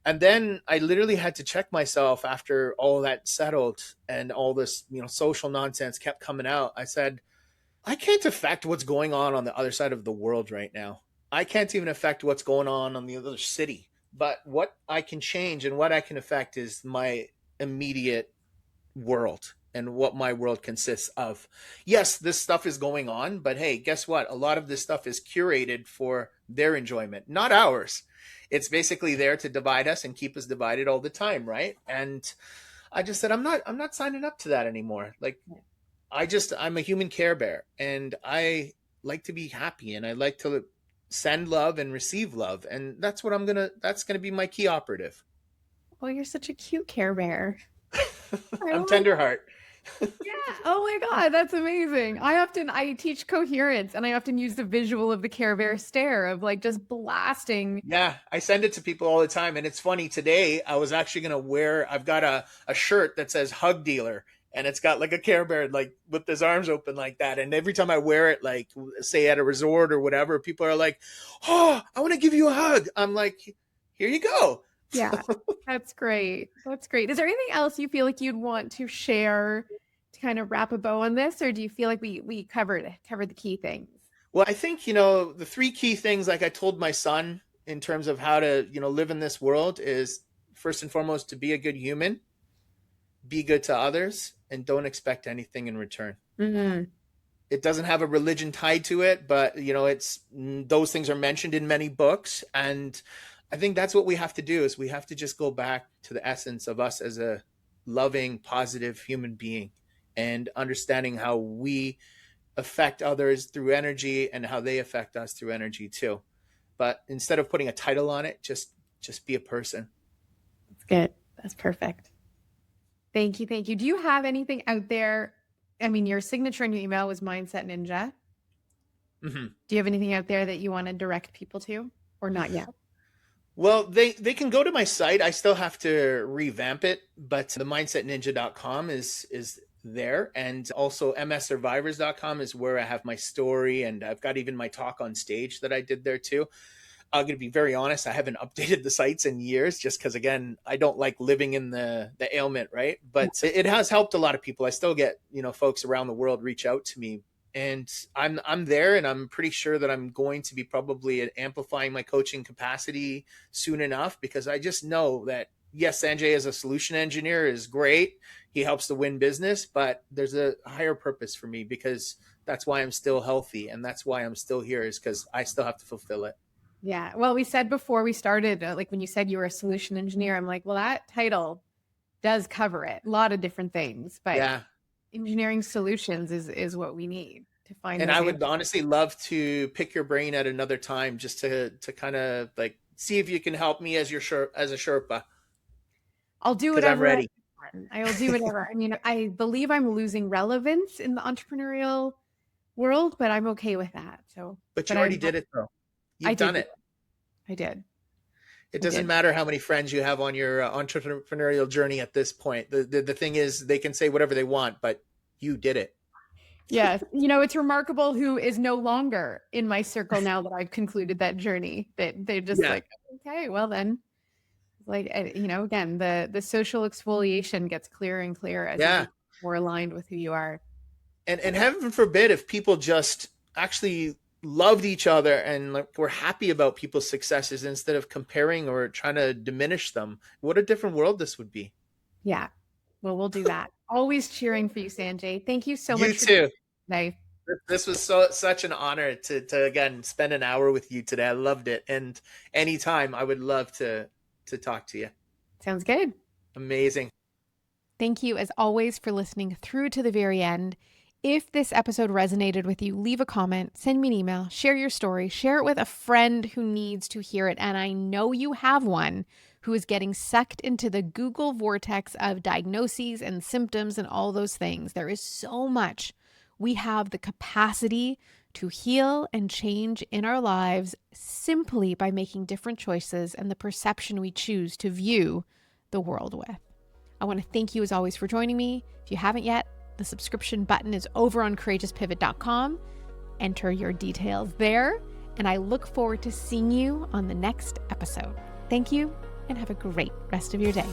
And then I literally had to check myself after all that settled and all this, social nonsense kept coming out. I said, I can't affect what's going on the other side of the world right now. I can't even affect what's going on the other city. But what I can change and what I can affect is my immediate world and what my world consists of. Yes, this stuff is going on, but hey, guess what? A lot of this stuff is curated for their enjoyment, not ours. It's basically there to divide us and keep us divided all the time, right? And I just said, I'm not signing up to that anymore. Like I'm a human care bear, and I like to be happy, and I like to send love and receive love. And that's gonna be my key operative. oh, you're such a cute Care Bear. I I'm love tender heart. Yeah. Oh my God, that's amazing. I teach coherence and I often use the visual of the Care Bear stare of like just blasting. Yeah, I send it to people all the time. And it's funny, today I was actually going to I've got a shirt that says hug dealer, and it's got like a Care Bear, like with his arms open like that. And every time I wear it, like say at a resort or whatever, people are like, oh, I want to give you a hug. I'm like, here you go. Yeah, that's great. That's great. Is there anything else you feel like you'd want to share to kind of wrap a bow on this, or do you feel like we covered the key things? Well, I think, the three key things, like I told my son, in terms of how to, live in this world is first and foremost to be a good human, be good to others, and don't expect anything in return. Mm-hmm. It doesn't have a religion tied to it, but it's those things are mentioned in many books. And I think that's what we have to do, is we have to just go back to the essence of us as a loving, positive human being, and understanding how we affect others through energy and how they affect us through energy too. But instead of putting a title on it, just be a person. That's good. That's perfect. Thank you. Thank you. Do you have anything out there? I mean, your signature in your email was Mindset Ninja. Mm-hmm. Do you have anything out there that you want to direct people to, or not yet? Well, they can go to my site. I still have to revamp it, but the mindsetninja.com is there. And also mssurvivors.com is where I have my story, and I've got even my talk on stage that I did there too. I'm going to be very honest, I haven't updated the sites in years just because, again, I don't like living in the ailment, right? But it has helped a lot of people. I still get, folks around the world reach out to me, and I'm there, and I'm pretty sure that I'm going to be probably amplifying my coaching capacity soon enough, because I just know that, yes, Sanjay as a solution engineer is great. He helps to win business, but there's a higher purpose for me, because that's why I'm still healthy, and that's why I'm still here, is because I still have to fulfill it. Yeah. Well, we said before we started, like when you said you were a solution engineer, I'm like, well, that title does cover it. A lot of different things, but Yeah. engineering solutions is what we need to find. And I would honestly love to pick your brain at another time, just to kind of like see if you can help me as a Sherpa. I'll do whatever. I'm ready. I'll do whatever. I mean, I believe I'm losing relevance in the entrepreneurial world, but I'm okay with that. But you already did it though. You've done it. I did. It doesn't matter how many friends you have on your entrepreneurial journey at this point. The thing is, they can say whatever they want, but you did it. Yes. It's remarkable who is no longer in my circle now that I've concluded that journey. That they're just like, okay, well then, like, again, the social exfoliation gets clearer and clearer as you get more aligned with who you are. And heaven forbid if people just actually loved each other and were happy about people's successes instead of comparing or trying to diminish them. What a different world this would be. Yeah. Well, we'll do that. Always cheering for you, Sanjay. Thank you so much. You too. Today. This was such an honor to again spend an hour with you today. I loved it. And anytime I would love to talk to you. Sounds good. Amazing. Thank you as always for listening through to the very end. If this episode resonated with you, leave a comment, send me an email, share your story, share it with a friend who needs to hear it. And I know you have one who is getting sucked into the Google vortex of diagnoses and symptoms and all those things. There is so much. We have the capacity to heal and change in our lives simply by making different choices and the perception we choose to view the world with. I want to thank you as always for joining me. If you haven't yet, the subscription button is over on courageouspivot.com. Enter your details there, and I look forward to seeing you on the next episode. Thank you, and have a great rest of your day.